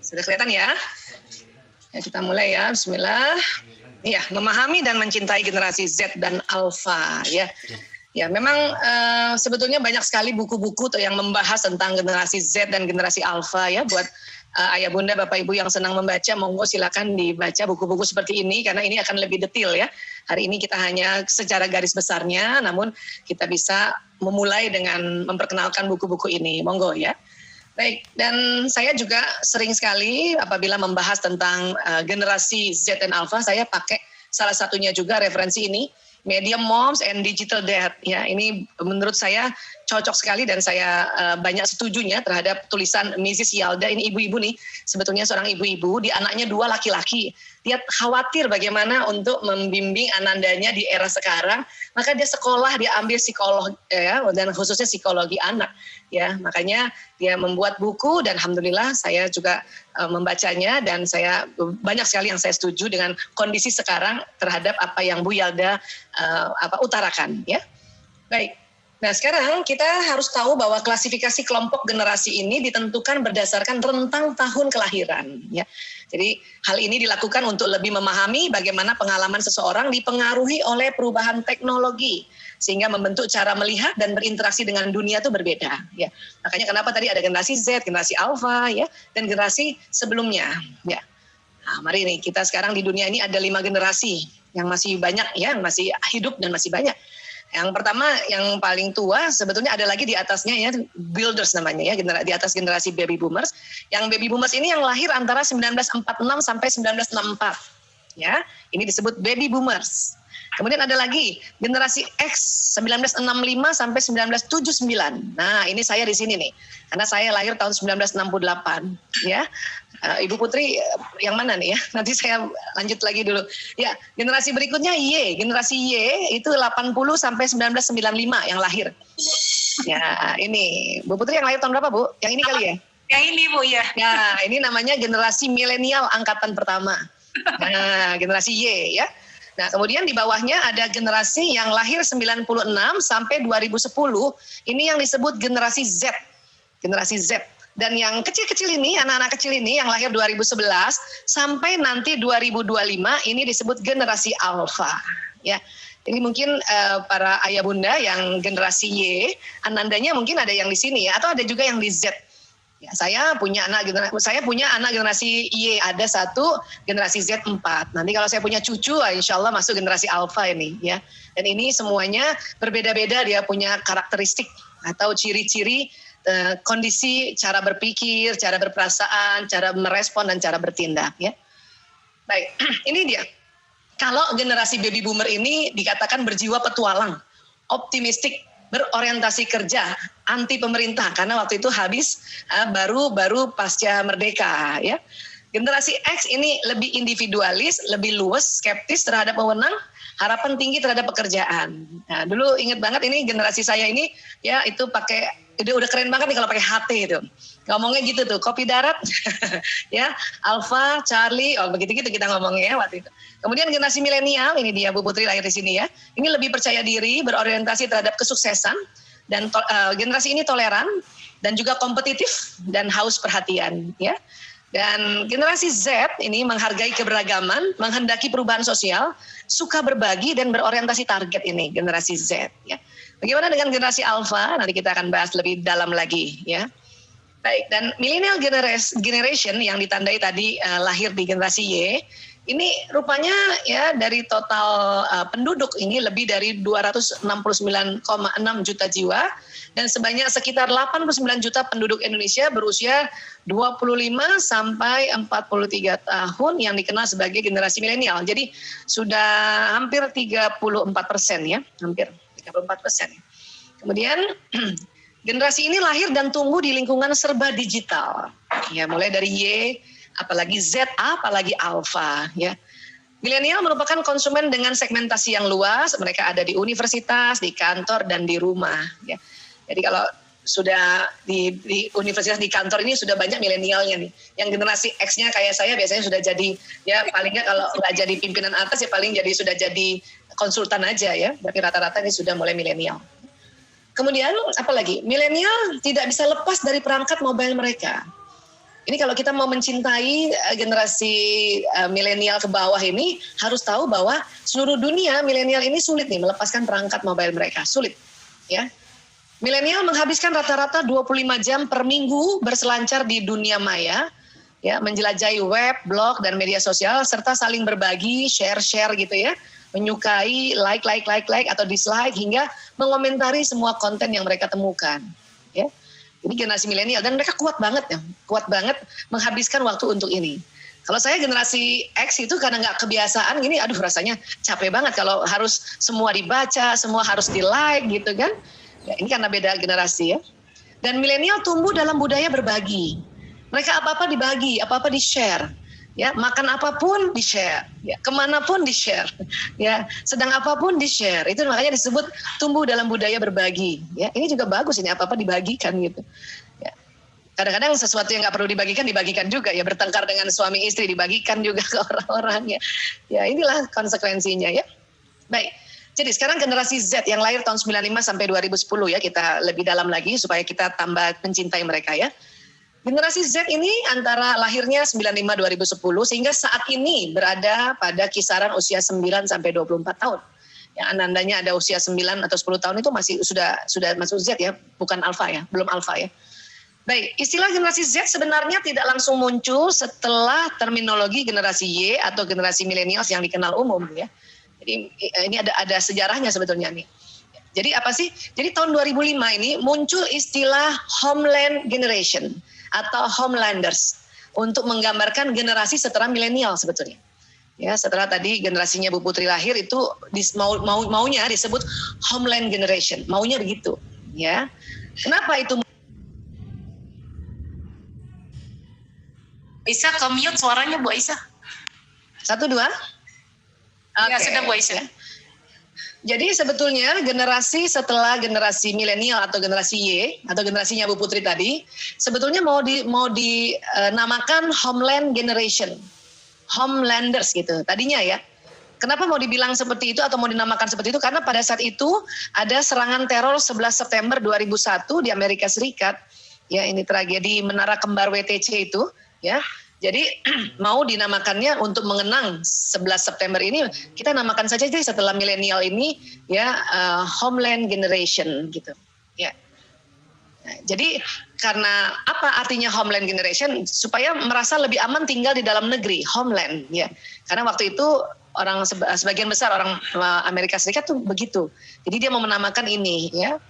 Sudah kelihatan ya? Ya, kita mulai ya, bismillah. Ya, memahami dan mencintai generasi Z dan Alpha ya. Ya, memang sebetulnya banyak sekali buku-buku yang membahas tentang generasi Z dan generasi Alpha ya. Buat ayah bunda, bapak ibu yang senang membaca, monggo silakan dibaca buku-buku seperti ini karena ini akan lebih detail ya. Hari ini kita hanya secara garis besarnya, namun kita bisa memulai dengan memperkenalkan buku-buku ini, monggo ya. Baik, dan saya juga sering sekali apabila membahas tentang generasi Z dan Alpha, saya pakai salah satunya juga referensi ini, Media Moms and Digital Dad. Ya, ini menurut saya cocok sekali dan saya banyak setujunya terhadap tulisan Mrs. Yalda. Ini ibu-ibu nih, sebetulnya seorang ibu-ibu, di anaknya 2 laki-laki. Dia khawatir bagaimana untuk membimbing anandanya di era sekarang, maka dia sekolah, dia ambil psikolog ya, dan khususnya psikologi anak ya. Makanya dia membuat buku dan alhamdulillah saya juga membacanya dan saya banyak sekali yang saya setuju dengan kondisi sekarang terhadap apa yang Bu Yalda utarakan ya. Baik. Nah, sekarang kita harus tahu bahwa klasifikasi kelompok generasi ini ditentukan berdasarkan rentang tahun kelahiran ya. Jadi hal ini dilakukan untuk lebih memahami bagaimana pengalaman seseorang dipengaruhi oleh perubahan teknologi sehingga membentuk cara melihat dan berinteraksi dengan dunia itu berbeda ya. Makanya kenapa tadi ada generasi Z, generasi Alpha ya, dan generasi sebelumnya ya. Nah, mari nih kita sekarang di dunia ini ada 5 generasi yang masih banyak ya, masih hidup dan masih banyak. Yang pertama, yang paling tua sebetulnya ada lagi di atasnya ya, builders namanya ya, di atas generasi baby boomers. Yang baby boomers ini yang lahir antara 1946 sampai 1964. Ya, ini disebut baby boomers. Kemudian ada lagi generasi X 1965 sampai 1979. Nah, ini saya di sini nih. Karena saya lahir tahun 1968, ya. Ibu Putri yang mana nih ya? Nanti saya lanjut lagi dulu. Ya, generasi berikutnya Y. Generasi Y itu 80 sampai 1995 yang lahir. Ya, ini. Bu Putri yang lahir tahun berapa, Bu? Yang ini kali ya? Yang ini, Bu, ya. Nah, ini namanya generasi milenial angkatan pertama. Nah, generasi Y ya. Nah, kemudian di bawahnya ada generasi yang lahir 96 sampai 2010. Ini yang disebut generasi Z. Generasi Z. Dan yang kecil-kecil ini, anak-anak kecil ini yang lahir 2011 sampai nanti 2025 ini disebut generasi Alpha. Ya. Ini mungkin para ayah bunda yang generasi Y, anandanya mungkin ada yang di sini ya, atau ada juga yang di Z. Ya, saya punya anak generasi Y, ada 1, generasi Z 4. Nanti kalau saya punya cucu, insya Allah masuk generasi Alpha ini ya. Dan ini semuanya berbeda-beda, dia punya karakteristik atau ciri-ciri kondisi, cara berpikir, cara berperasaan, cara merespon dan cara bertindak ya. Baik, ini dia. Kalau generasi baby boomer ini dikatakan berjiwa petualang, optimistik, berorientasi kerja, anti pemerintah karena waktu itu habis baru pasca merdeka ya. Generasi X ini lebih individualis, lebih luwes, skeptis terhadap wewenang, harapan tinggi terhadap pekerjaan. Nah, dulu ingat banget ini generasi saya ini ya itu pakai udah keren banget nih kalau pakai HT itu. Ngomongnya gitu tuh, kopi darat ya, Alpha, Charlie, begitu-gitu kita ngomongnya ya waktu itu. Kemudian generasi milenial, ini dia Bu Putri lahir di sini ya. Ini lebih percaya diri, berorientasi terhadap kesuksesan dan generasi ini toleran dan juga kompetitif dan haus perhatian ya. Dan generasi Z ini menghargai keberagaman, menghendaki perubahan sosial, suka berbagi dan berorientasi target ini generasi Z ya. Bagaimana dengan generasi Alpha? Nanti kita akan bahas lebih dalam lagi ya. Baik, dan millennial generation yang ditandai tadi lahir di generasi Y, ini rupanya ya dari total penduduk ini lebih dari 269,6 juta jiwa dan sebanyak sekitar 89 juta penduduk Indonesia berusia 25 sampai 43 tahun yang dikenal sebagai generasi milenial. Jadi sudah hampir 34% ya, hampir 34%. Kemudian generasi ini lahir dan tumbuh di lingkungan serba digital. Ya, mulai dari Y, apalagi Z, apalagi Alpha ya. Milenial merupakan konsumen dengan segmentasi yang luas, mereka ada di universitas, di kantor dan di rumah ya. Jadi kalau sudah di universitas, di kantor ini sudah banyak milenialnya nih. Yang generasi X-nya kayak saya biasanya sudah jadi ya paling nggak kalau nggak jadi pimpinan atas ya paling sudah jadi konsultan aja ya. Tapi rata-rata ini sudah mulai milenial. Kemudian apa lagi? Milenial tidak bisa lepas dari perangkat mobile mereka. Ini kalau kita mau mencintai generasi milenial ke bawah ini, harus tahu bahwa seluruh dunia milenial ini sulit nih melepaskan perangkat mobile mereka, sulit. Ya, milenial menghabiskan rata-rata 25 jam per minggu berselancar di dunia maya, ya, menjelajahi web, blog, dan media sosial, serta saling berbagi, share gitu ya, menyukai, like atau dislike, hingga mengomentari semua konten yang mereka temukan. Ya. Ini generasi milenial, dan mereka kuat banget menghabiskan waktu untuk ini. Kalau saya generasi X itu karena nggak kebiasaan gini, aduh rasanya capek banget kalau harus semua dibaca, semua harus di-like gitu kan. Ya, ini karena beda generasi ya. Dan milenial tumbuh dalam budaya berbagi. Mereka apa-apa dibagi, apa-apa di-share. Ya, makan apapun di-share, ya, kemanapun di-share, ya, sedang apapun di-share. Itu makanya disebut tumbuh dalam budaya berbagi. Ya, ini juga bagus ini apa-apa dibagikan gitu. Ya. Kadang-kadang sesuatu yang nggak perlu dibagikan juga ya, bertengkar dengan suami istri dibagikan juga ke orang-orang ya. Ya, inilah konsekuensinya ya. Baik. Jadi sekarang generasi Z yang lahir tahun 95 sampai 2010 ya, kita lebih dalam lagi supaya kita tambah mencintai mereka ya. Generasi Z ini antara lahirnya 95-2010 sehingga saat ini berada pada kisaran usia 9 sampai 24 tahun. Yang anandanya ada usia 9 atau 10 tahun itu masih sudah masuk Z ya, bukan alfa ya, belum alfa ya. Baik, istilah generasi Z sebenarnya tidak langsung muncul setelah terminologi generasi Y atau generasi millennials yang dikenal umum ya. Jadi ini ada sejarahnya sebetulnya nih. Jadi apa sih? Jadi tahun 2005 ini muncul istilah Homeland Generation atau Homelanders untuk menggambarkan generasi setelah milenial sebetulnya. Ya, setelah tadi generasinya Bu Putri lahir itu maunya disebut Homeland Generation, maunya begitu. Ya, kenapa itu? Bisa ke mute suaranya Bu Aisyah. 1, 2. Ya, sudah Bu Aisyah. Jadi sebetulnya generasi setelah generasi milenial atau generasi Y atau generasinya Bu Putri tadi sebetulnya mau dinamakan Homeland Generation, Homelanders gitu tadinya ya. Kenapa mau dibilang seperti itu atau mau dinamakan seperti itu? Karena pada saat itu ada serangan teror 11 September 2001 di Amerika Serikat. Ya, ini tragedi Menara Kembar WTC itu ya. Jadi mau dinamakannya untuk mengenang 11 September ini, kita namakan saja jadi setelah milenial ini ya Homeland Generation gitu. Ya. Nah, jadi karena apa artinya Homeland Generation? Supaya merasa lebih aman tinggal di dalam negeri, homeland ya. Karena waktu itu orang sebagian besar orang Amerika Serikat tuh begitu. Jadi dia mau menamakan ini ya.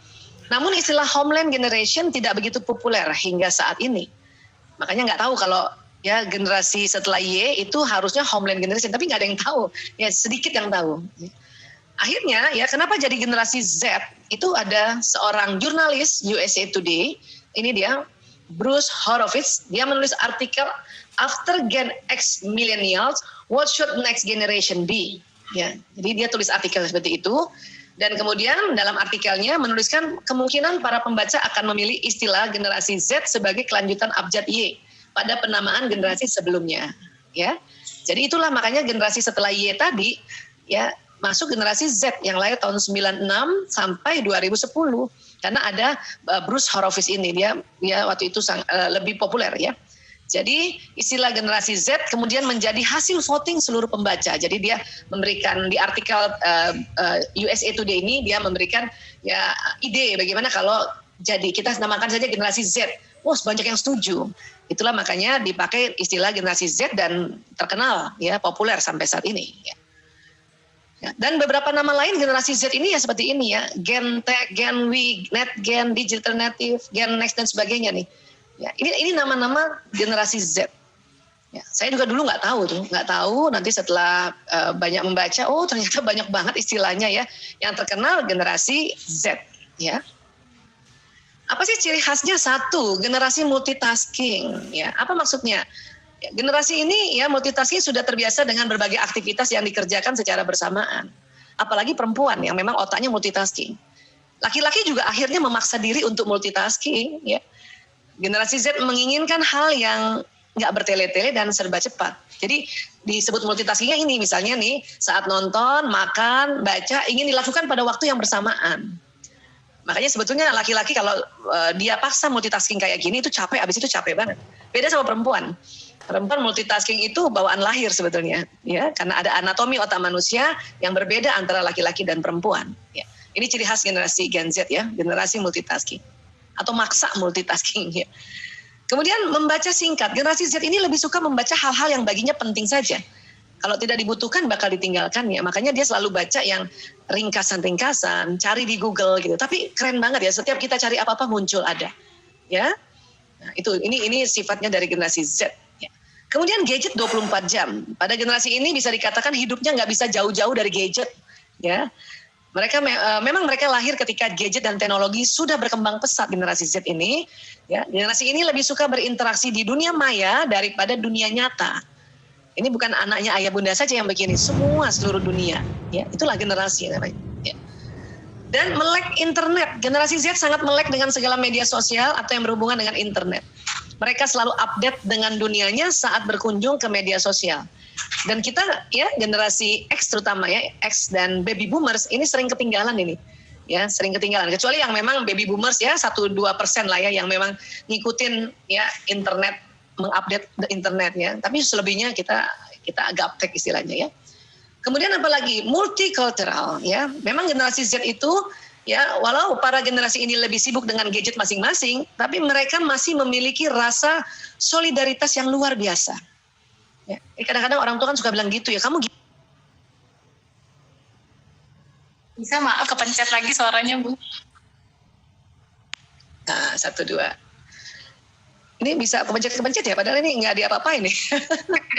Namun istilah Homeland Generation tidak begitu populer hingga saat ini. Makanya nggak tahu kalau ya generasi setelah Y itu harusnya Homeland Generation, tapi nggak ada yang tahu, ya sedikit yang tahu. Akhirnya ya kenapa jadi generasi Z? Itu ada seorang jurnalis USA Today, ini dia Bruce Horowitz, dia menulis artikel After Gen X Millennials, What Should Next Generation Be? Ya, jadi dia tulis artikel seperti itu. Dan kemudian dalam artikelnya menuliskan kemungkinan para pembaca akan memilih istilah generasi Z sebagai kelanjutan abjad Y pada penamaan generasi sebelumnya, ya. Jadi itulah makanya generasi setelah Y tadi, ya masuk generasi Z yang lahir tahun 96 sampai 2010, karena ada Bruce Horowitz ini dia waktu itu lebih populer ya. Jadi istilah generasi Z kemudian menjadi hasil voting seluruh pembaca. Jadi dia memberikan di artikel USA Today ini dia memberikan ya ide bagaimana kalau jadi kita namakan saja generasi Z. Wah, banyak yang setuju. Itulah makanya dipakai istilah generasi Z dan terkenal ya, populer sampai saat ini ya. Ya, dan beberapa nama lain generasi Z ini ya seperti ini ya, Gen Tech, Gen Y, Net Gen, Digital Native, Gen Next dan sebagainya nih. Ya, ini nama-nama generasi Z. Ya, saya juga dulu nggak tahu nanti setelah banyak membaca, oh ternyata banyak banget istilahnya ya. Yang terkenal generasi Z ya. Apa sih ciri khasnya? 1, generasi multitasking. Ya, apa maksudnya? Ya, generasi ini ya multitasking sudah terbiasa dengan berbagai aktivitas yang dikerjakan secara bersamaan. Apalagi perempuan yang memang otaknya multitasking. Laki-laki juga akhirnya memaksa diri untuk multitasking. Ya. Generasi Z menginginkan hal yang nggak bertele-tele dan serba cepat. Jadi disebut multitaskingnya ini misalnya nih saat nonton, makan, baca ingin dilakukan pada waktu yang bersamaan. Makanya sebetulnya laki-laki kalau dia paksa multitasking kayak gini itu capek, abis itu capek banget. Beda sama perempuan. Perempuan multitasking itu bawaan lahir sebetulnya, ya, karena ada anatomi otak manusia yang berbeda antara laki-laki dan perempuan. Ya. Ini ciri khas generasi Gen Z ya, generasi multitasking atau maksa multitasking. Ya. Kemudian membaca singkat, generasi Z ini lebih suka membaca hal-hal yang baginya penting saja. Kalau tidak dibutuhkan bakal ditinggalkan ya. Makanya dia selalu baca yang ringkasan-ringkasan, cari di Google gitu. Tapi keren banget ya, setiap kita cari apa-apa muncul ada. Ya. Nah, itu ini sifatnya dari generasi Z ya. Kemudian gadget 24 jam. Pada generasi ini bisa dikatakan hidupnya nggak bisa jauh-jauh dari gadget ya. Mereka memang mereka lahir ketika gadget dan teknologi sudah berkembang pesat generasi Z ini ya. Generasi ini lebih suka berinteraksi di dunia maya daripada dunia nyata. Ini bukan anaknya ayah bunda saja yang begini, semua seluruh dunia. Ya, itulah generasi namanya. Ya. Dan melek internet. Generasi Z sangat melek dengan segala media sosial atau yang berhubungan dengan internet. Mereka selalu update dengan dunianya saat berkunjung ke media sosial. Dan kita ya generasi X terutama ya, X dan baby boomers ini sering ketinggalan ini. Ya, sering ketinggalan. Kecuali yang memang baby boomers ya 1-2% lah ya yang memang ngikutin ya internet, mengupdate internetnya, tapi selebihnya kita gaptek istilahnya ya. Kemudian apalagi multicultural ya. Memang generasi Z itu ya walau para generasi ini lebih sibuk dengan gadget masing-masing, tapi mereka masih memiliki rasa solidaritas yang luar biasa. Ya. Kadang-kadang orang tua kan suka bilang gitu ya, kamu Bisa maaf kepencet lagi suaranya Bu. Nah, 1, 2. Ini bisa kepencet ya, padahal ini nggak diapa-apain nih.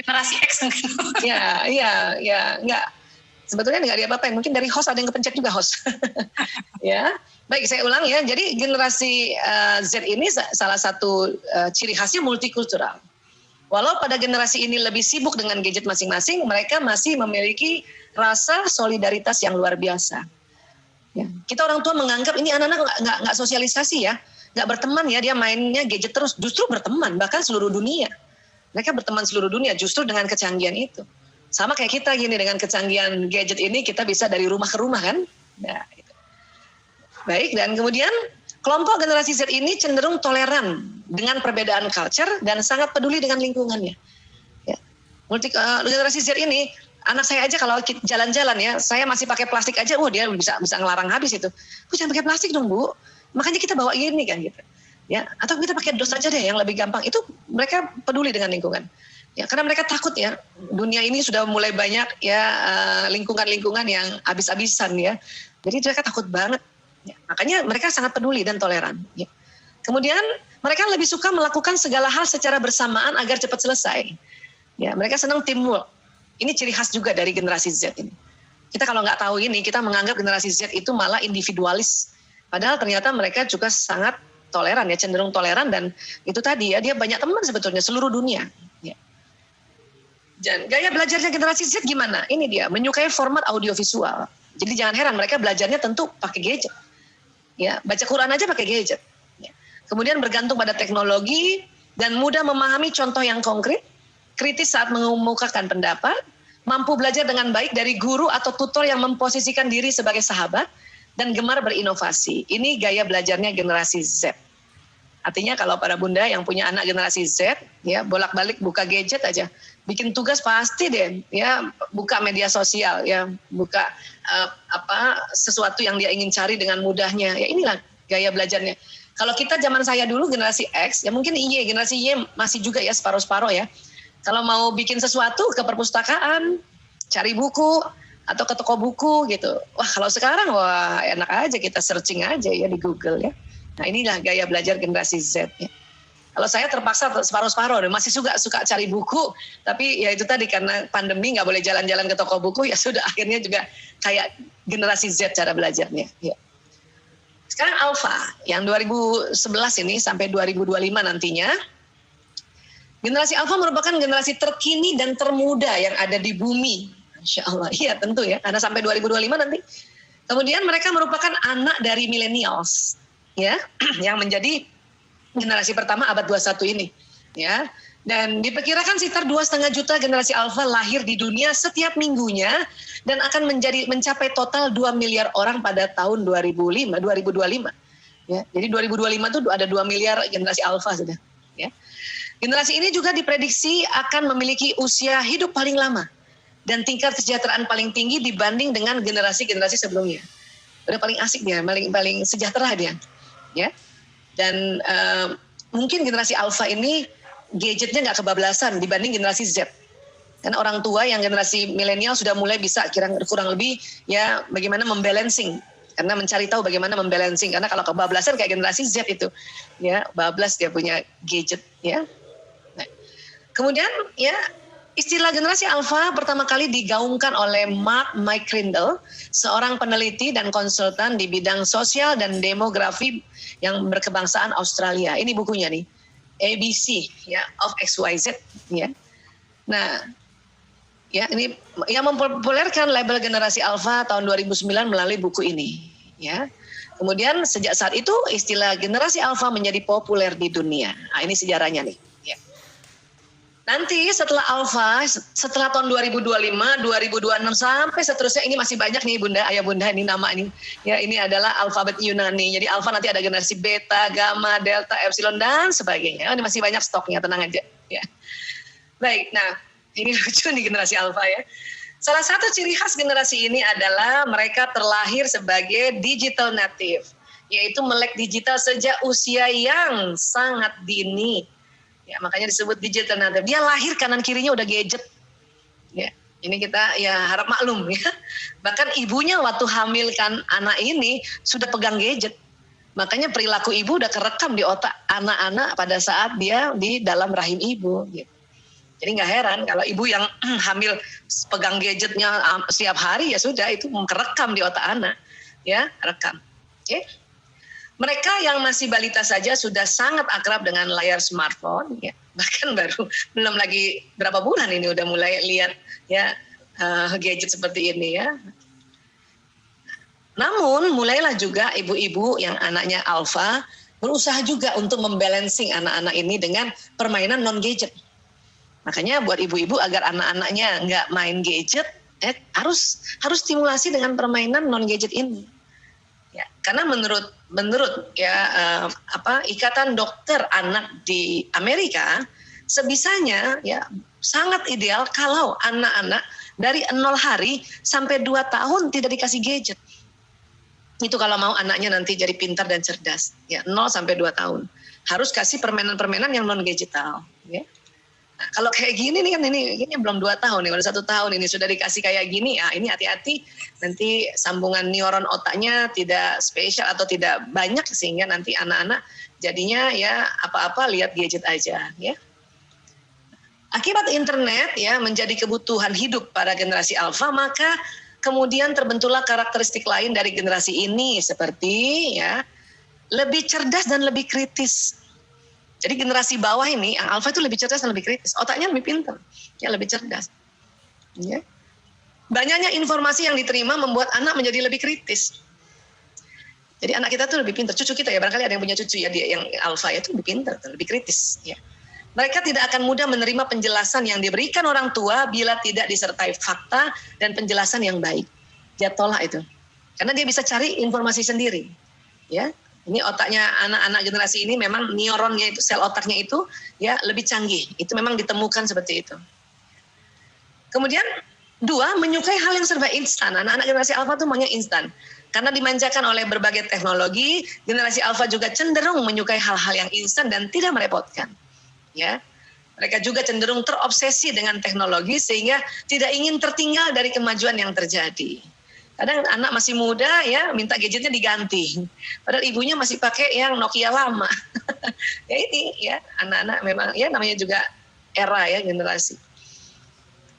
Generasi X mungkin. Ya, nggak. Sebetulnya nggak diapa-apain, mungkin dari host ada yang kepencet juga host. Ya, baik saya ulang ya. Jadi generasi Z ini salah satu ciri khasnya multikultural. Walau pada generasi ini lebih sibuk dengan gadget masing-masing, mereka masih memiliki rasa solidaritas yang luar biasa. Ya. Kita orang tua menganggap ini anak-anak nggak sosialisasi ya. Nggak berteman ya, dia mainnya gadget terus, justru berteman, bahkan seluruh dunia. Mereka berteman seluruh dunia justru dengan kecanggihan itu. Sama kayak kita gini, dengan kecanggihan gadget ini kita bisa dari rumah ke rumah kan. Nah, gitu. Baik, dan kemudian kelompok generasi Z ini cenderung toleran dengan perbedaan culture dan sangat peduli dengan lingkungannya. Ya. Generasi Z ini, anak saya aja kalau jalan-jalan ya, saya masih pakai plastik aja, dia bisa ngelarang habis itu. Bu, jangan pakai plastik dong Bu. Makanya kita bawa ini kan gitu. Ya, atau kita pakai dos aja deh yang lebih gampang. Itu mereka peduli dengan lingkungan. Ya, karena mereka takut ya. Dunia ini sudah mulai banyak ya lingkungan-lingkungan yang habis-habisan ya. Jadi mereka takut banget. Ya, makanya mereka sangat peduli dan toleran. Ya. Kemudian mereka lebih suka melakukan segala hal secara bersamaan agar cepat selesai. Ya, mereka senang teamwork. Ini ciri khas juga dari generasi Z ini. Kita kalau nggak tahu ini, kita menganggap generasi Z itu malah individualis. Padahal ternyata mereka juga sangat toleran ya, cenderung toleran, dan itu tadi ya, dia banyak teman sebetulnya seluruh dunia. Ya. Dan gaya belajarnya generasi Z gimana? Ini dia, menyukai format audiovisual. Jadi jangan heran mereka belajarnya tentu pakai gadget. Ya, baca Quran aja pakai gadget. Ya. Kemudian bergantung pada teknologi dan mudah memahami contoh yang konkret, kritis saat mengemukakan pendapat, mampu belajar dengan baik dari guru atau tutor yang memposisikan diri sebagai sahabat, dan gemar berinovasi. Ini gaya belajarnya generasi Z. Artinya kalau para bunda yang punya anak generasi Z, ya bolak-balik buka gadget aja, bikin tugas pasti deh, ya buka media sosial, ya buka sesuatu yang dia ingin cari dengan mudahnya. Ya inilah gaya belajarnya. Kalau kita zaman saya dulu generasi X, ya mungkin generasi Y masih juga ya separuh-separuh ya. Kalau mau bikin sesuatu ke perpustakaan, cari buku, atau ke toko buku gitu. Wah kalau sekarang wah enak aja kita searching aja ya di Google ya. Nah inilah gaya belajar generasi Z ya. Kalau saya terpaksa separuh-separuh, masih suka cari buku, tapi ya itu tadi karena pandemi nggak boleh jalan-jalan ke toko buku, ya sudah akhirnya juga kayak generasi Z cara belajarnya. Ya. Sekarang Alpha yang 2011 ini sampai 2025 nantinya. Generasi Alpha merupakan generasi terkini dan termuda yang ada di bumi. Insya Allah, iya tentu ya, karena sampai 2025 nanti. Kemudian mereka merupakan anak dari millennials, ya, yang menjadi generasi pertama abad 21 ini, ya. Dan diperkirakan sekitar 2,5 juta generasi Alpha lahir di dunia setiap minggunya dan akan mencapai total 2 miliar orang pada tahun 2025. Ya, jadi 2025 tuh ada 2 miliar generasi alfa sudah. Ya. Generasi ini juga diprediksi akan memiliki usia hidup paling lama dan tingkat kesejahteraan paling tinggi dibanding dengan generasi-generasi sebelumnya. Udah paling asik dia, paling sejahtera dia. Ya. Dan mungkin generasi alfa ini gadgetnya nggak kebablasan dibanding generasi Z. Karena orang tua yang generasi milenial sudah mulai bisa kurang lebih ya bagaimana membalancing. Karena mencari tahu bagaimana membalancing. Karena kalau kebablasan kayak generasi Z itu, ya bablas dia punya gadget, ya. Nah, kemudian ya istilah generasi alfa pertama kali digaungkan oleh Mark McCrindle, seorang peneliti dan konsultan di bidang sosial dan demografi yang berkebangsaan Australia. Ini bukunya nih, ABC ya of XYZ, ya. Nah, ya, ini yang mempopulerkan label generasi alfa tahun 2009 melalui buku ini, ya. Kemudian sejak saat itu istilah generasi alfa menjadi populer di dunia. Nah, ini sejarahnya nih, ya. Nanti setelah alfa, setelah tahun 2025, 2026 sampai seterusnya ini masih banyak nih Bunda, Ayah Bunda ini nama ini. Ya, ini adalah alfabet Yunani. Jadi alfa nanti ada generasi beta, gamma, delta, epsilon dan sebagainya. Oh, ini masih banyak stoknya, tenang aja, ya. Baik, nah ini lucu nih generasi alfa ya. Salah satu ciri khas generasi ini adalah mereka terlahir sebagai digital native, yaitu melek digital sejak usia yang sangat dini. Ya, makanya disebut digital native. Dia lahir kanan kirinya udah gadget. Ya, ini kita ya harap maklum ya. Bahkan ibunya waktu hamilkan anak ini sudah pegang gadget. Makanya perilaku ibu udah kerekam di otak anak-anak pada saat dia di dalam rahim ibu gitu. Jadi nggak heran kalau ibu yang hamil pegang gadgetnya setiap hari ya sudah itu kerekam di otak anak, ya rekam. Okay. Mereka yang masih balita saja sudah sangat akrab dengan layar smartphone, ya. Bahkan belum lagi berapa bulan ini udah mulai lihat ya gadget seperti ini ya. Namun mulailah juga ibu-ibu yang anaknya alfa berusaha juga untuk membalancing anak-anak ini dengan permainan non gadget. Makanya buat ibu-ibu agar anak-anaknya nggak main gadget, harus stimulasi dengan permainan non gadget ini. Ya, karena menurut ya Ikatan Dokter Anak di Amerika sebisanya ya sangat ideal kalau anak-anak dari 0 hari sampai 2 tahun tidak dikasih gadget. Itu kalau mau anaknya nanti jadi pintar dan cerdas, ya 0 sampai 2 tahun harus kasih permainan-permainan yang non digital, ya. Nah, kalau kayak gini nih kan ini belum 2 tahun nih, baru 1 tahun ini sudah dikasih kayak gini, ya ini hati-hati nanti sambungan neuron otaknya tidak spesial atau tidak banyak sehingga nanti anak-anak jadinya ya apa-apa lihat gadget aja, ya. Akibat internet ya menjadi kebutuhan hidup pada generasi alfa, maka kemudian terbentuklah karakteristik lain dari generasi ini seperti ya lebih cerdas dan lebih kritis. Jadi generasi bawah ini, yang alfa itu lebih cerdas dan lebih kritis. Otaknya lebih pintar, ya lebih cerdas. Ya. Banyaknya informasi yang diterima membuat anak menjadi lebih kritis. Jadi anak kita tuh lebih pintar. Cucu kita ya, barangkali ada yang punya cucu ya, dia yang alfa itu lebih pintar, lebih kritis. Ya. Mereka tidak akan mudah menerima penjelasan yang diberikan orang tua bila tidak disertai fakta dan penjelasan yang baik. Dia tolak itu. Karena dia bisa cari informasi sendiri. Ya. Ini otaknya anak-anak generasi ini memang neuronnya itu, sel otaknya itu ya lebih canggih. Itu memang ditemukan seperti itu. Kemudian 2, menyukai hal yang serba instan. Anak-anak generasi alfa itu maunya instan. Karena dimanjakan oleh berbagai teknologi, generasi alfa juga cenderung menyukai hal-hal yang instan dan tidak merepotkan. Ya. Mereka juga cenderung terobsesi dengan teknologi sehingga tidak ingin tertinggal dari kemajuan yang terjadi. Kadang anak masih muda ya minta gadgetnya diganti, padahal ibunya masih pakai yang Nokia lama. Ya ini ya anak-anak memang ya namanya juga era ya generasi.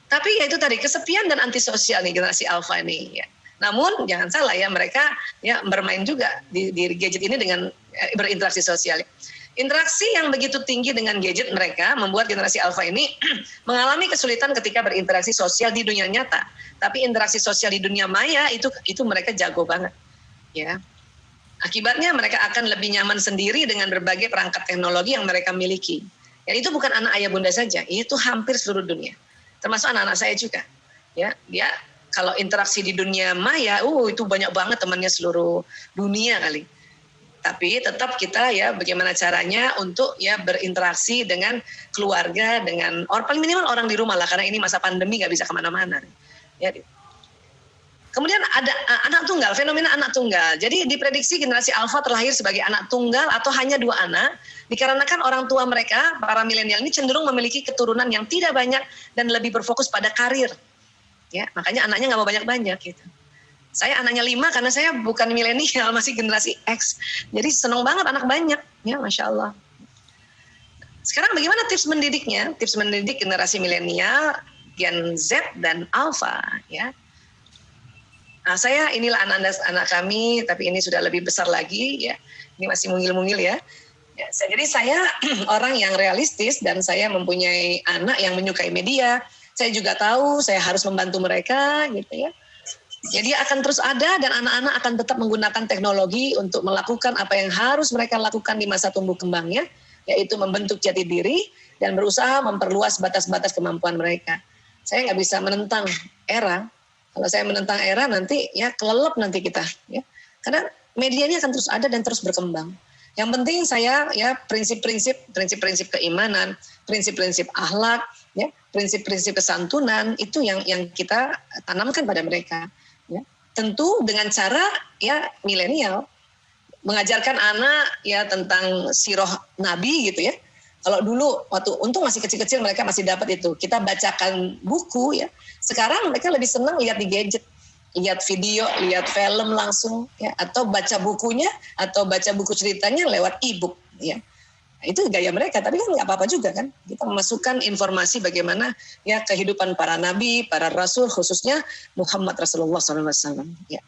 Tapi ya itu tadi kesepian dan antisosial nih generasi alfa ini ya. Namun jangan salah ya mereka ya bermain juga di gadget ini dengan berinteraksi sosial. Interaksi yang begitu tinggi dengan gadget mereka membuat generasi alfa ini mengalami kesulitan ketika berinteraksi sosial di dunia nyata. Tapi interaksi sosial di dunia maya itu mereka jago banget. Ya. Akibatnya mereka akan lebih nyaman sendiri dengan berbagai perangkat teknologi yang mereka miliki. Dan itu bukan anak ayah bunda saja, itu hampir seluruh dunia. Termasuk anak-anak saya juga. Ya, dia kalau interaksi di dunia maya, itu banyak banget temannya seluruh dunia kali. Tapi tetap kita ya bagaimana caranya untuk ya berinteraksi dengan keluarga, dengan orang paling minimal orang di rumah lah, karena ini masa pandemi nggak bisa kemana-mana. Ya. Kemudian ada anak tunggal, fenomena anak tunggal. Jadi diprediksi generasi alfa terlahir sebagai anak tunggal atau hanya 2 anak, dikarenakan orang tua mereka, para milenial ini cenderung memiliki keturunan yang tidak banyak dan lebih berfokus pada karir. Ya, makanya anaknya nggak mau banyak-banyak gitu. Saya anaknya 5 karena saya bukan milenial, masih generasi X. Jadi seneng banget anak banyak, ya Masya Allah. Sekarang bagaimana tips mendidiknya? Tips mendidik generasi milenial, Gen Z dan Alpha, ya. Nah, inilah anak kami, tapi ini sudah lebih besar lagi, ya. Ini masih mungil-mungil ya. Jadi saya orang yang realistis dan saya mempunyai anak yang menyukai media. Saya juga tahu saya harus membantu mereka, gitu ya. Jadi akan terus ada dan anak-anak akan tetap menggunakan teknologi untuk melakukan apa yang harus mereka lakukan di masa tumbuh kembangnya, yaitu membentuk jati diri dan berusaha memperluas batas-batas kemampuan mereka. Saya nggak bisa menentang era. Kalau saya menentang era nanti ya kelelep nanti kita. Ya. Karena media ini akan terus ada dan terus berkembang. Yang penting saya ya prinsip-prinsip keimanan, prinsip-prinsip akhlak, ya, prinsip-prinsip kesantunan itu yang kita tanamkan pada mereka. Ya. Tentu dengan cara ya milenial mengajarkan anak ya tentang sirah Nabi gitu ya. Kalau dulu waktu untung masih kecil-kecil mereka masih dapat itu. Kita bacakan buku ya. Sekarang mereka lebih senang lihat di gadget, lihat video, lihat film langsung ya, atau baca bukunya atau baca buku ceritanya lewat e-book ya. Itu gaya mereka, tapi kan nggak apa-apa juga kan. Kita memasukkan informasi bagaimana ya kehidupan para nabi, para rasul, khususnya Muhammad Rasulullah SAW. Ya.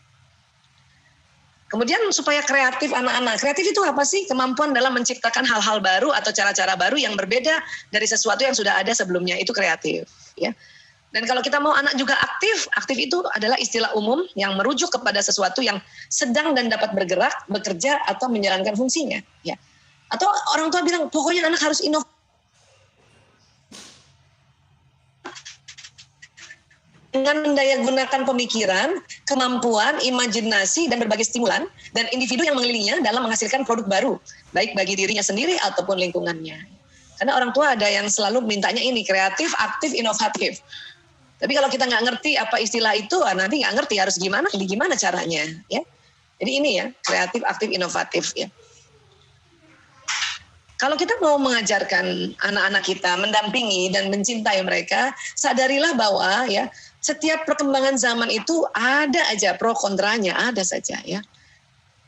Kemudian supaya kreatif anak-anak. Kreatif itu apa sih? Kemampuan dalam menciptakan hal-hal baru atau cara-cara baru yang berbeda dari sesuatu yang sudah ada sebelumnya. Itu kreatif. Ya. Dan kalau kita mau anak juga aktif, aktif itu adalah istilah umum yang merujuk kepada sesuatu yang sedang dan dapat bergerak, bekerja, atau menjalankan fungsinya. Ya. Atau orang tua bilang, pokoknya anak harus inovatif. Dengan mendaya gunakan pemikiran, kemampuan, imajinasi, dan berbagai stimulan, dan individu yang mengelilinginya dalam menghasilkan produk baru, baik bagi dirinya sendiri ataupun lingkungannya. Karena orang tua ada yang selalu mintanya ini, kreatif, aktif, inovatif. Tapi kalau kita nggak ngerti apa istilah itu, nanti nggak ngerti harus gimana caranya. Ya. Jadi ini ya, kreatif, aktif, inovatif. Ya. Kalau kita mau mengajarkan anak-anak kita, mendampingi dan mencintai mereka, sadarilah bahwa ya setiap perkembangan zaman itu ada aja pro kontranya, ada saja ya.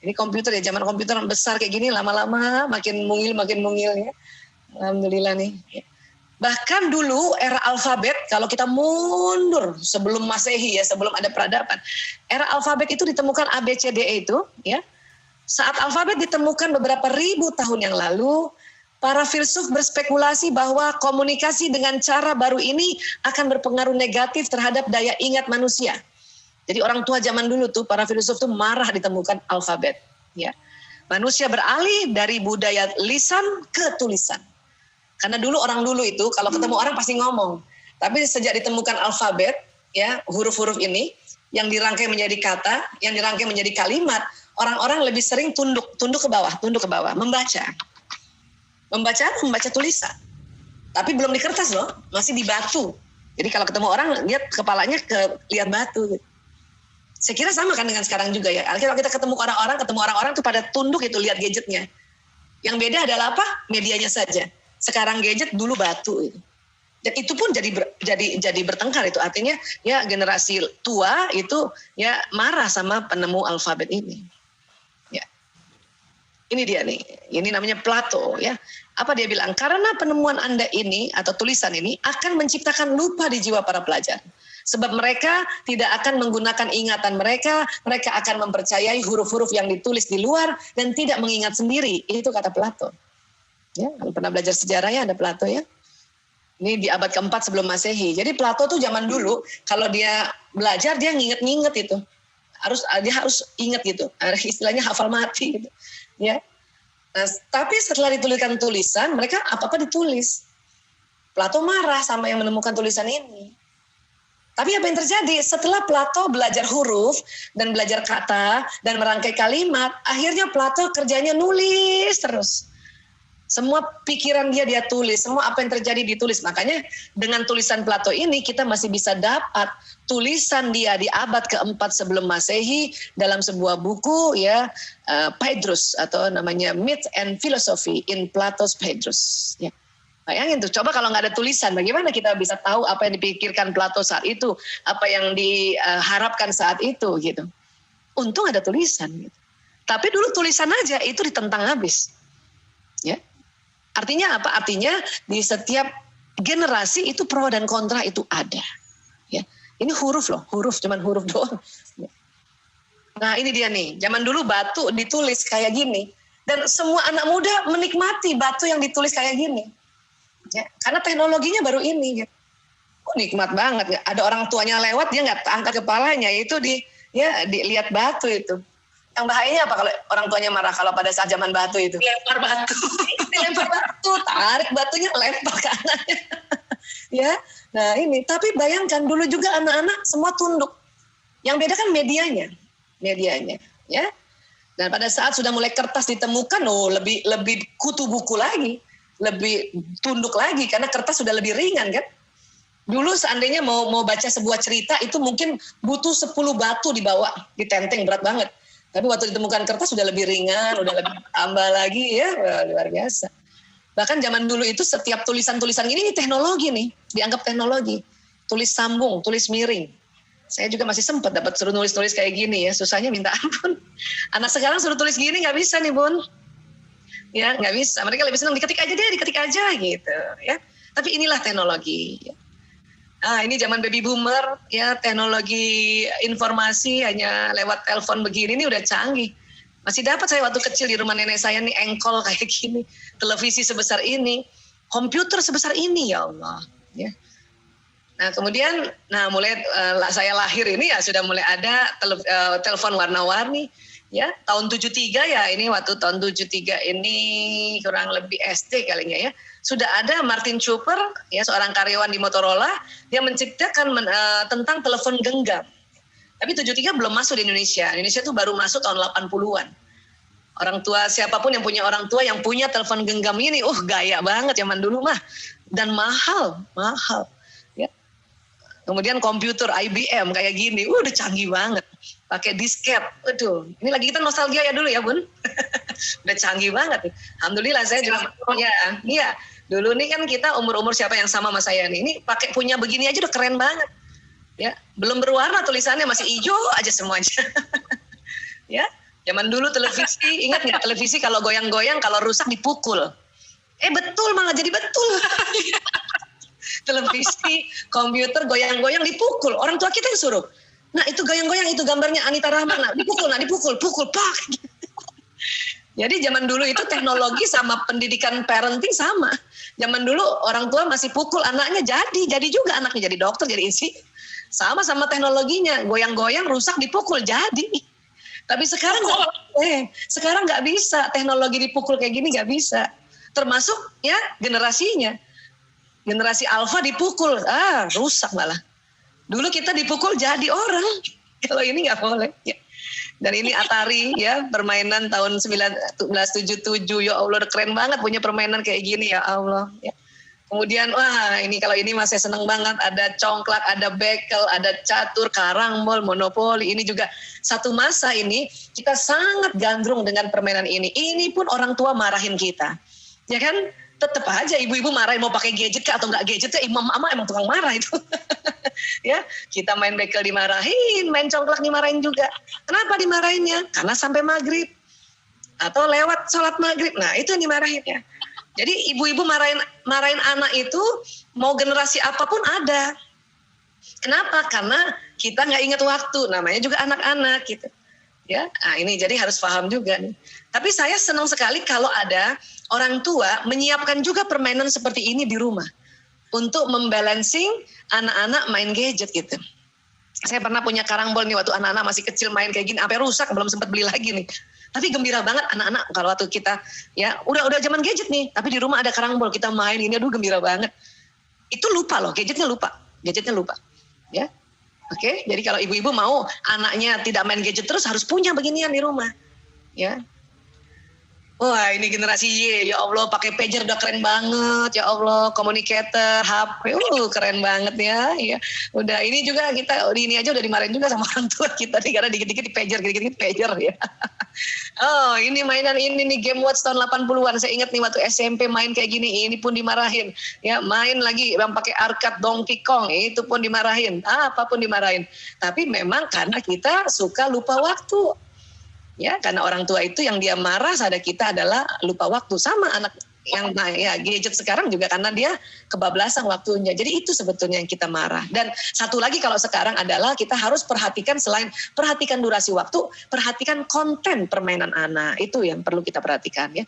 Ini komputer ya, zaman komputer besar kayak gini lama-lama makin mungil ya. Alhamdulillah nih. Ya. Bahkan dulu era alfabet, kalau kita mundur sebelum Masehi ya, sebelum ada peradaban, era alfabet itu ditemukan ABCDE itu ya. Saat alfabet ditemukan beberapa ribu tahun yang lalu, para filsuf berspekulasi bahwa komunikasi dengan cara baru ini akan berpengaruh negatif terhadap daya ingat manusia. Jadi orang tua zaman dulu tuh, para filsuf tuh marah ditemukan alfabet. Ya. Manusia beralih dari budaya lisan ke tulisan. Karena dulu orang dulu itu kalau ketemu orang pasti ngomong. Tapi sejak ditemukan alfabet, ya huruf-huruf ini yang dirangkai menjadi kata, yang dirangkai menjadi kalimat, orang-orang lebih sering tunduk ke bawah, membaca. Membaca tulisan. Tapi belum di kertas loh, masih di batu. Jadi kalau ketemu orang, lihat kepalanya lihat batu. Gitu. Saya kira sama kan dengan sekarang juga ya. Kalau kita ketemu orang-orang tuh pada tunduk itu lihat gadgetnya. Yang beda adalah apa? Medianya saja. Sekarang gadget, dulu batu. Gitu. Dan itu pun jadi bertengkar itu. Artinya ya generasi tua itu ya marah sama penemu alfabet ini. Ya. Ini dia nih. Ini namanya Plato ya. Apa dia bilang? Karena penemuan Anda ini atau tulisan ini akan menciptakan lupa di jiwa para pelajar. Sebab mereka tidak akan menggunakan ingatan mereka akan mempercayai huruf-huruf yang ditulis di luar dan tidak mengingat sendiri. Itu kata Plato. Ya, kalau pernah belajar sejarah ya ada Plato ya. Ini di abad keempat sebelum Masehi. Jadi Plato tuh zaman dulu kalau dia belajar dia nginget-nginget itu. Dia harus ingat gitu. Istilahnya hafal mati gitu. Ya. Nah, tapi setelah dituliskan tulisan, mereka apa-apa ditulis. Plato marah sama yang menemukan tulisan ini. Tapi apa yang terjadi? Setelah Plato belajar huruf dan belajar kata dan merangkai kalimat, akhirnya Plato kerjanya nulis terus. Semua pikiran dia tulis, semua apa yang terjadi ditulis. Makanya dengan tulisan Plato ini kita masih bisa dapat tulisan dia di abad keempat sebelum Masehi dalam sebuah buku ya, Phaedrus atau namanya Myth and Philosophy in Plato's Phaedrus. Ya. Bayangin tuh, coba kalau nggak ada tulisan, bagaimana kita bisa tahu apa yang dipikirkan Plato saat itu, apa yang diharapkan saat itu gitu. Untung ada tulisan. Gitu. Tapi dulu tulisan aja itu ditentang habis. Ya. Artinya apa? Artinya di setiap generasi itu pro dan kontra itu ada. Ya. Ini huruf loh, cuman huruf doang. Ya. Nah ini dia nih, zaman dulu batu ditulis kayak gini. Dan semua anak muda menikmati batu yang ditulis kayak gini. Ya, karena teknologinya baru ini. Ya. Oh, nikmat banget. Ada orang tuanya lewat, dia nggak angkat kepalanya. Itu dilihat batu itu. Yang bahayanya apa kalau orang tuanya marah kalau pada saat zaman batu itu? Lempar batu. Lempar batu, tarik batunya lempar ke anaknya. Ya, nah ini. Tapi bayangkan dulu juga anak-anak semua tunduk. Yang beda kan medianya. Ya. Dan pada saat sudah mulai kertas ditemukan, lebih kutu buku lagi. Lebih tunduk lagi karena kertas sudah lebih ringan kan. Dulu seandainya mau baca sebuah cerita itu mungkin butuh 10 batu dibawa, ditenteng berat banget. Tapi waktu ditemukan kertas sudah lebih ringan, udah lebih tambah lagi ya, luar biasa. Bahkan zaman dulu itu setiap tulisan-tulisan ini teknologi nih, dianggap teknologi. Tulis sambung, tulis miring. Saya juga masih sempat dapat suruh nulis-nulis kayak gini ya, susahnya minta ampun. Anak sekarang suruh tulis gini nggak bisa nih Bun. Ya nggak bisa, mereka lebih senang diketik aja gitu ya. Tapi inilah teknologi. Nah ini zaman baby boomer ya, teknologi informasi hanya lewat telepon begini ini udah canggih. Masih dapat saya waktu kecil di rumah nenek saya nih engkol kayak gini, televisi sebesar ini, komputer sebesar ini ya Allah. Ya. Nah kemudian, mulai saya lahir ini ya sudah mulai ada telepon warna-warni. Ya, tahun 73 ya, ini waktu tahun 73 ini kurang lebih SD kalinya ya. Sudah ada Martin Cooper, ya seorang karyawan di Motorola, yang menciptakan tentang telepon genggam. Tapi 73 belum masuk di Indonesia. Indonesia itu baru masuk tahun 80-an. Orang tua, siapapun yang punya orang tua yang punya telepon genggam ini, gaya banget zaman dulu mah. Dan mahal. Ya. Kemudian komputer IBM kayak gini, udah canggih banget. Pakai disket, aduh, ini lagi kita nostalgia ya dulu ya Bun, udah canggih banget. Alhamdulillah saya juga, iya, dulu nih kan kita umur siapa yang sama saya nih, ini pakai punya begini aja udah keren banget, ya, belum berwarna tulisannya masih hijau aja semuanya, ya, zaman dulu televisi, ingat nggak televisi kalau goyang-goyang kalau rusak dipukul, betul malah jadi betul. Televisi, komputer goyang-goyang dipukul, orang tua kita yang suruh. Nah itu goyang-goyang itu gambarnya Anita Rahman, dipukul, pak. Jadi zaman dulu itu teknologi sama pendidikan parenting sama. Zaman dulu orang tua masih pukul anaknya jadi juga anaknya jadi dokter, jadi isi. Sama teknologinya, goyang-goyang rusak dipukul jadi. Tapi sekarang nggak bisa, teknologi dipukul kayak gini nggak bisa. Termasuk ya generasinya, generasi alfa dipukul, rusak malah. Dulu kita dipukul jadi orang, kalau ini nggak boleh. Ya. Dan ini Atari ya, permainan tahun 1977, ya Allah keren banget punya permainan kayak gini ya Allah. Ya. Kemudian ini kalau ini masih seneng banget, ada congklak, ada bekel, ada catur, karambol, monopoli. Ini juga satu masa ini kita sangat gandrung dengan permainan ini. Ini pun orang tua marahin kita, ya kan? Tetap aja ibu-ibu marahin mau pakai gadget atau nggak gadget ya, mama emang tukang marah itu. Ya, kita main bekel dimarahin, main congklak dimarahin juga. Kenapa dimarahinnya? Karena sampai maghrib atau lewat sholat maghrib. Nah itu yang dimarahin ya. Jadi ibu-ibu marahin anak itu mau generasi apapun ada. Kenapa? Karena kita nggak ingat waktu. Namanya juga anak-anak gitu. Ya, nah ini jadi harus paham juga nih. Tapi saya senang sekali kalau ada orang tua menyiapkan juga permainan seperti ini di rumah untuk membalancing anak-anak main gadget gitu. Saya pernah punya karambol nih waktu anak-anak masih kecil main kayak gini, sampai rusak belum sempat beli lagi nih. Tapi gembira banget anak-anak kalau waktu kita ya udah zaman gadget nih, tapi di rumah ada karambol kita main ini, aduh gembira banget. Itu lupa loh, gadgetnya lupa, ya. Oke, jadi kalau ibu-ibu mau anaknya tidak main gadget terus, harus punya beginian di rumah. Ya. Wah, ini generasi Y, ya Allah, pakai pager udah keren banget, ya Allah, communicator, HP, keren banget ya. Udah, ini juga kita, ini aja udah dimarahin juga sama orang tua kita nih, karena dikit-dikit di pager, dikit-dikit pager ya. Oh, ini mainan ini nih, Game Watch tahun 80-an, saya ingat nih waktu SMP main kayak gini, ini pun dimarahin. Ya, main lagi yang pakai arcade Donkey Kong, itu pun dimarahin, apapun dimarahin. Tapi memang karena kita suka lupa waktu. Ya, karena orang tua itu yang dia marah pada kita adalah lupa waktu. Sama anak yang gadget sekarang juga karena dia kebablasan waktunya. Jadi itu sebetulnya yang kita marah. Dan satu lagi kalau sekarang adalah kita harus perhatikan, selain perhatikan durasi waktu, perhatikan konten permainan anak. Itu yang perlu kita perhatikan ya.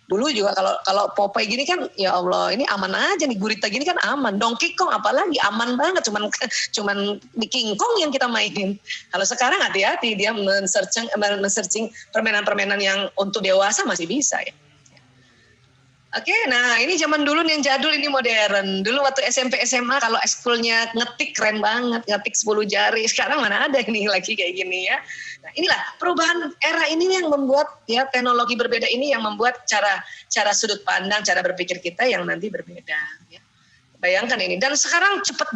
Dulu juga kalau Popeye gini kan, ya Allah, ini aman aja nih, gurita gini kan aman. Donkey Kong apalagi aman banget, cuman di King Kong yang kita mainin. Kalau sekarang hati-hati, dia men-searching permainan-permainan yang untuk dewasa masih bisa ya. Oke, nah ini zaman dulu nih yang jadul, ini modern. Dulu waktu SMP SMA kalau ekskulnya ngetik keren banget, ngetik 10 jari. Sekarang mana ada ini lagi kayak gini ya. Nah, inilah perubahan era ini yang membuat ya teknologi berbeda ini yang membuat cara sudut pandang, cara berpikir kita yang nanti berbeda ya. Bayangkan ini, dan sekarang cepet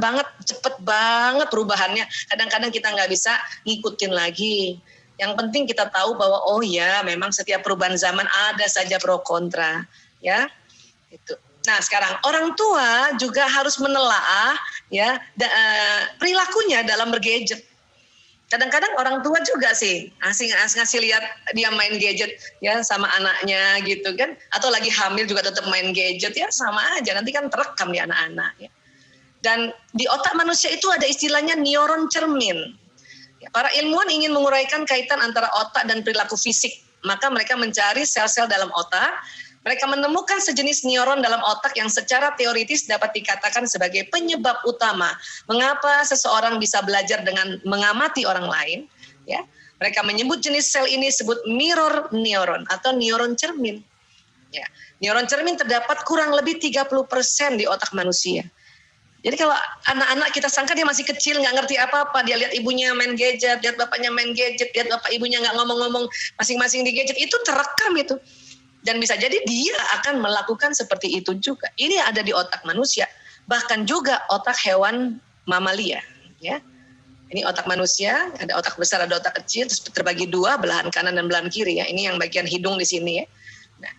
banget perubahannya. Kadang-kadang kita nggak bisa ngikutin lagi. Yang penting kita tahu bahwa oh ya, memang setiap perubahan zaman ada saja pro kontra. Ya, itu. Nah sekarang orang tua juga harus menelaah ya perilakunya dalam bergadget. Kadang-kadang orang tua juga sih ngasih lihat dia main gadget ya sama anaknya gitu kan, atau lagi hamil juga tetap main gadget ya, sama aja nanti kan terekam di anak-anak ya. Dan di otak manusia itu ada istilahnya neuron cermin. Ya, para ilmuwan ingin menguraikan kaitan antara otak dan perilaku fisik, maka mereka mencari sel-sel dalam otak. Mereka menemukan sejenis neuron dalam otak yang secara teoritis dapat dikatakan sebagai penyebab utama mengapa seseorang bisa belajar dengan mengamati orang lain. Ya, mereka menyebut jenis sel ini disebut mirror neuron atau neuron cermin. Ya, neuron cermin terdapat kurang lebih 30% di otak manusia. Jadi kalau anak-anak kita sangka dia masih kecil, nggak ngerti apa-apa, dia lihat ibunya main gadget, lihat bapaknya main gadget, lihat bapak ibunya nggak ngomong-ngomong masing-masing di gadget, itu terekam itu. Dan bisa jadi dia akan melakukan seperti itu juga. Ini ada di otak manusia, bahkan juga otak hewan mamalia. Ya, ini otak manusia, ada otak besar, ada otak kecil, terus terbagi dua, belahan kanan dan belahan kiri. Ya, ini yang bagian hidung di sini ya. Nah,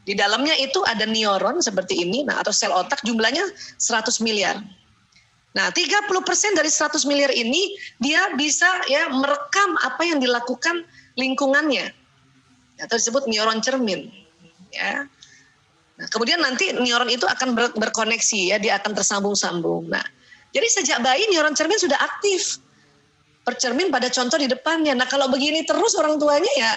di dalamnya itu ada neuron seperti ini, nah atau sel otak jumlahnya 100 miliar. Nah, 30% dari 100 miliar ini dia bisa ya merekam apa yang dilakukan lingkungannya, atau disebut neuron cermin. Ya, nah, kemudian nanti neuron itu akan berkoneksi ya, dia akan tersambung-sambung. Nah, jadi sejak bayi neuron cermin sudah aktif, bercermin pada contoh di depannya. Nah, kalau begini terus orang tuanya ya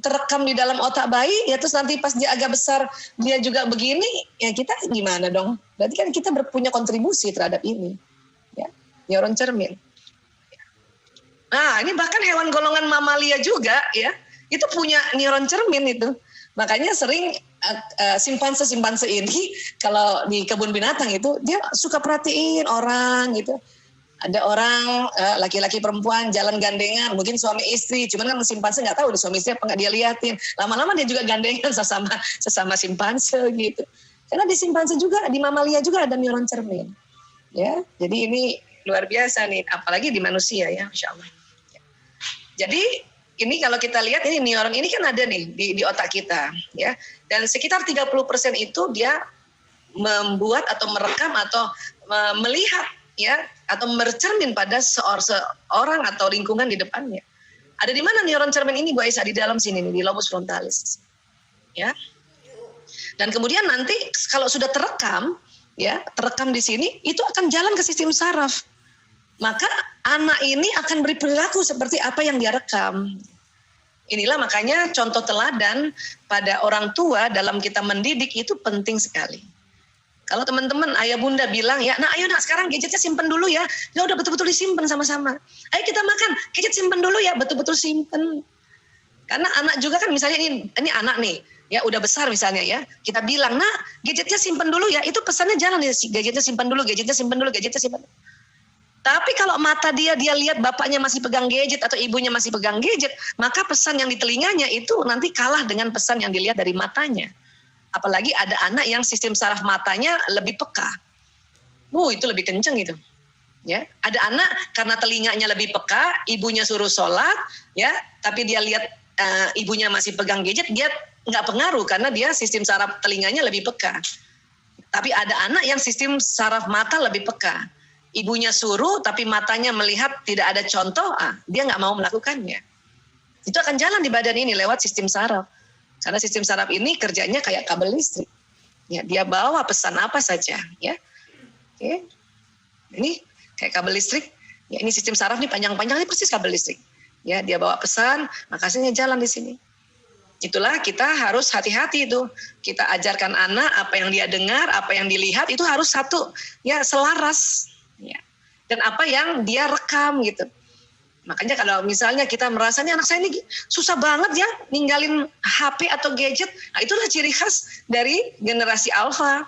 terekam di dalam otak bayi, ya terus nanti pas dia agak besar dia juga begini, ya kita gimana dong? Berarti kan kita punya kontribusi terhadap ini, ya, neuron cermin. Nah, ini bahkan hewan golongan mamalia juga ya, itu punya neuron cermin itu. Makanya sering simpanse ini kalau di kebun binatang itu dia suka perhatiin orang gitu. Ada orang laki-laki perempuan jalan gandengan, mungkin suami istri, cuman kan simpanse nggak tahu suami istri apa nggak dia liatin. Lama-lama dia juga gandengan sesama simpanse gitu. Karena di simpanse juga, di mamalia juga ada neuron cermin. Ya, jadi ini luar biasa nih, apalagi di manusia ya, Masya Allah. Jadi ini kalau kita lihat ini neuron ini kan ada nih di otak kita ya, dan sekitar 30% itu dia membuat atau merekam atau melihat ya atau bercermin pada seorang atau lingkungan di depannya. Ada di mana neuron cermin ini Bu Aisyah? Di dalam sini nih, di lobus frontalis ya. Dan kemudian nanti kalau sudah terekam ya, terekam di sini itu akan jalan ke sistem saraf. Maka anak ini akan berperilaku seperti apa yang dia rekam. Inilah makanya contoh teladan pada orang tua dalam kita mendidik itu penting sekali. Kalau teman-teman ayah bunda bilang ya, nah ayo nak sekarang gadgetnya simpen dulu ya. Ya udah betul-betul disimpan sama-sama. Ayo kita makan, gadget simpen dulu ya, betul-betul simpen. Karena anak juga kan misalnya ini anak nih, ya udah besar misalnya ya. Kita bilang, nah gadgetnya simpen dulu ya, itu pesannya jalan ya, gadgetnya simpan dulu, gadgetnya simpan dulu, gadgetnya simpan. Tapi kalau mata dia lihat bapaknya masih pegang gadget atau ibunya masih pegang gadget, maka pesan yang di telinganya itu nanti kalah dengan pesan yang dilihat dari matanya. Apalagi ada anak yang sistem saraf matanya lebih peka. Itu lebih kenceng gitu. Ya, ada anak karena telinganya lebih peka, ibunya suruh sholat, ya, tapi dia lihat ibunya masih pegang gadget, dia nggak pengaruh karena dia sistem saraf telinganya lebih peka. Tapi ada anak yang sistem saraf mata lebih peka. Ibunya suruh tapi matanya melihat tidak ada contoh, dia nggak mau melakukannya. Itu akan jalan di badan ini lewat sistem saraf. Karena sistem saraf ini kerjanya kayak kabel listrik. Ya, dia bawa pesan apa saja, ya. Oke. Ini kayak kabel listrik. Ya, ini sistem saraf nih panjang-panjang, ini persis kabel listrik. Ya, dia bawa pesan, makanya jalan di sini. Itulah kita harus hati-hati itu. Kita ajarkan anak apa yang dia dengar, apa yang dilihat itu harus satu, ya, selaras. Ya. Dan apa yang dia rekam gitu. Makanya kalau misalnya kita merasanya anak saya ini susah banget ya ninggalin HP atau gadget, nah itulah ciri khas dari generasi alpha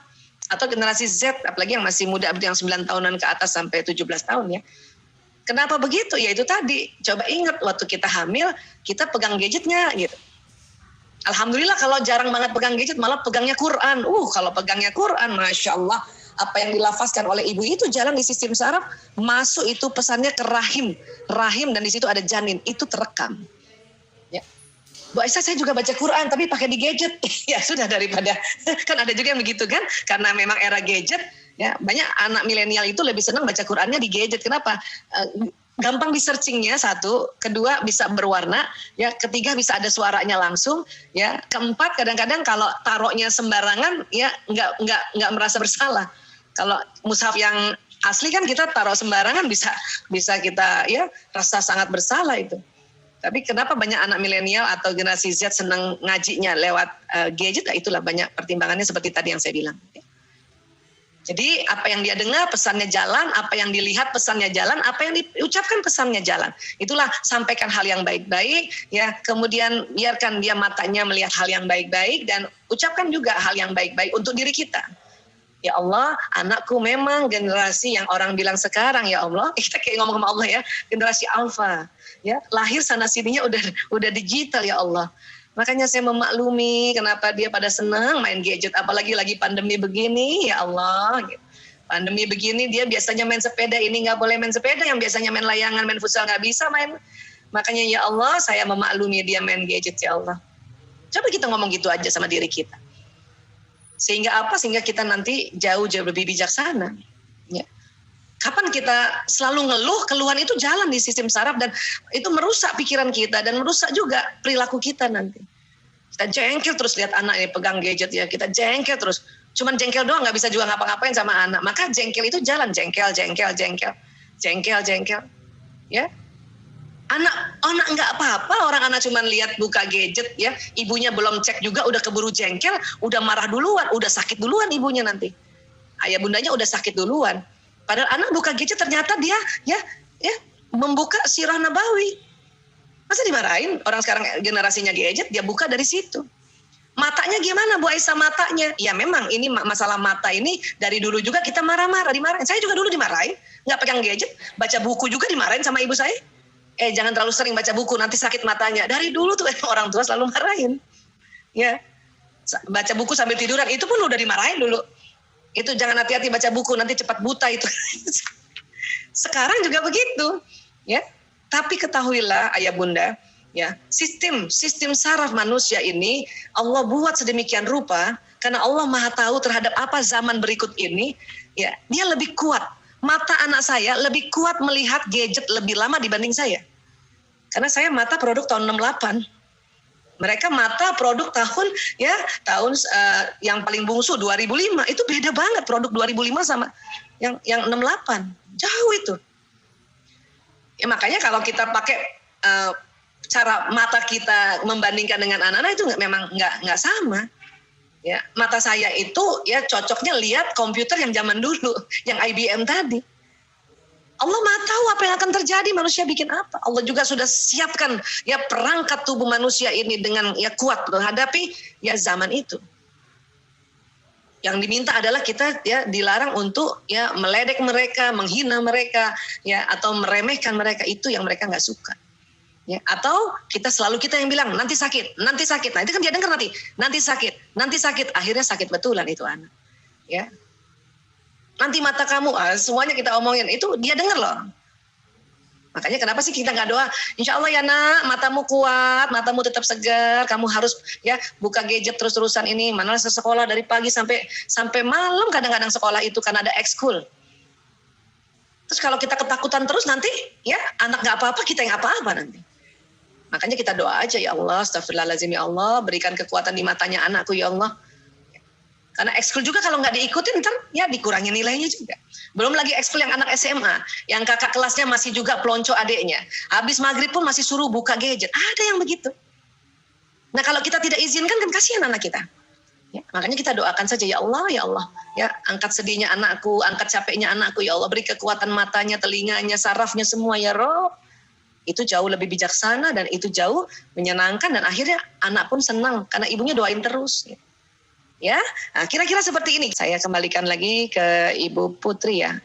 atau generasi Z, apalagi yang masih muda, yang 9 tahunan ke atas sampai 17 tahun ya. Kenapa begitu? Ya itu tadi, coba ingat waktu kita hamil, kita pegang gadgetnya gitu. Alhamdulillah kalau jarang banget pegang gadget, malah pegangnya Quran. Kalau pegangnya Quran, Masya Allah, apa yang dilafazkan oleh ibu itu jalan di sistem saraf, masuk itu pesannya ke rahim, dan di situ ada janin, itu terekam. Ya. Bu Aisyah, saya juga baca Quran tapi pakai di gadget. Ya sudah, daripada kan ada juga yang begitu kan, karena memang era gadget, ya banyak anak milenial itu lebih senang baca Qurannya di gadget. Kenapa? Gampang di searchingnya satu, kedua bisa berwarna, ya ketiga bisa ada suaranya langsung, ya keempat kadang-kadang kalau taruhnya sembarangan, ya nggak merasa bersalah. Kalau mushaf yang asli kan kita taruh sembarangan bisa kita ya rasa sangat bersalah itu. Tapi kenapa banyak anak milenial atau generasi Z senang ngajinya lewat gadget? Nah, itulah banyak pertimbangannya seperti tadi yang saya bilang. Jadi apa yang dia dengar pesannya jalan, apa yang dilihat pesannya jalan, apa yang diucapkan pesannya jalan. Itulah sampaikan hal yang baik-baik, ya. Kemudian biarkan dia matanya melihat hal yang baik-baik dan ucapkan juga hal yang baik-baik untuk diri kita. Ya Allah, anakku memang generasi yang orang bilang sekarang, ya Allah, kita kayak ngomong sama Allah ya, generasi alfa, ya, lahir sana sininya udah digital ya Allah. Makanya saya memaklumi kenapa dia pada senang main gadget, apalagi lagi pandemi begini, ya Allah. Pandemi begini dia biasanya main sepeda, ini nggak boleh main sepeda, yang biasanya main layangan, main futsal nggak bisa main. Makanya ya Allah, saya memaklumi dia main gadget ya Allah. Coba kita ngomong gitu aja sama diri kita. Sehingga apa? Sehingga kita nanti jauh lebih bijaksana. Ya. Kapan kita selalu ngeluh, keluhan itu jalan di sistem saraf dan itu merusak pikiran kita dan merusak juga perilaku kita nanti. Kita jengkel terus lihat anak ini pegang gadget ya, kita jengkel terus. Cuman jengkel doang, nggak bisa juga ngapa-ngapain sama anak. Maka jengkel itu jalan, jengkel. Ya. Anak nggak apa-apa, orang anak cuman lihat buka gadget ya, ibunya belum cek juga udah keburu jengkel, udah marah duluan, udah sakit duluan ibunya nanti. Ayah bundanya udah sakit duluan. Padahal anak buka gadget ternyata dia ya membuka sirah nabawi. Masa dimarahin? Orang sekarang generasinya gadget, dia buka dari situ. Matanya gimana Bu Aisyah matanya? Ya memang ini masalah mata ini dari dulu juga kita dimarahin. Saya juga dulu dimarahin, nggak pegang gadget, baca buku juga dimarahin sama ibu saya. Jangan terlalu sering baca buku, nanti sakit matanya. Dari dulu tuh orang tua selalu marahin. Ya, baca buku sambil tiduran, itu pun udah dimarahin dulu. Itu jangan hati-hati baca buku, nanti cepat buta itu. Sekarang juga begitu. Ya, tapi ketahuilah ayah bunda, ya sistem saraf manusia ini Allah buat sedemikian rupa karena Allah Maha tahu terhadap apa zaman berikut ini. Ya, dia lebih kuat. Mata anak saya lebih kuat melihat gadget lebih lama dibanding saya. Karena saya mata produk tahun 68. Mereka mata produk tahun yang paling bungsu 2005. Itu beda banget produk 2005 sama yang 68. Jauh itu. Ya makanya kalau kita pakai cara mata kita membandingkan dengan anak-anak itu memang nggak sama. Ya, mata saya itu ya cocoknya lihat komputer yang zaman dulu, yang IBM tadi. Allah Maha tahu apa yang akan terjadi, manusia bikin apa. Allah juga sudah siapkan ya perangkat tubuh manusia ini dengan ya kuat menghadapi ya zaman itu. Yang diminta adalah kita ya dilarang untuk ya meledek mereka, menghina mereka, ya atau meremehkan mereka, itu yang mereka nggak suka. Ya, atau kita yang bilang nanti sakit. Nah itu kan dia dengar nanti sakit, akhirnya sakit betulan itu anak. Ya, nanti mata kamu, semuanya kita omongin, itu dia dengar loh. Makanya kenapa sih kita nggak doa? Insya Allah ya nak, matamu kuat, matamu tetap segar, kamu harus ya buka gadget terus-terusan ini. Mana sekolah dari pagi sampai malam, kadang-kadang sekolah itu kan ada ekskul. Terus kalau kita ketakutan terus nanti ya anak nggak apa-apa, kita yang apa-apa nanti. Makanya kita doa aja, ya Allah, astagfirullahaladzim, ya Allah, berikan kekuatan di matanya anakku ya Allah. Karena ekskul juga kalau nggak diikutin ntar ya dikurangi nilainya juga. Belum lagi ekskul yang anak SMA, yang kakak kelasnya masih juga pelonco adiknya. Habis maghrib pun masih suruh buka gadget. Ada yang begitu. Nah kalau kita tidak izinkan kan kasihan anak kita. Ya, makanya kita doakan saja, ya Allah, ya angkat sedihnya anakku, angkat capeknya anakku, ya Allah, beri kekuatan matanya, telinganya, sarafnya semua ya Rob. Itu jauh lebih bijaksana dan itu jauh menyenangkan dan akhirnya anak pun senang karena ibunya doain terus. Ya, nah, kira-kira seperti ini. Saya kembalikan lagi ke Ibu Putri ya.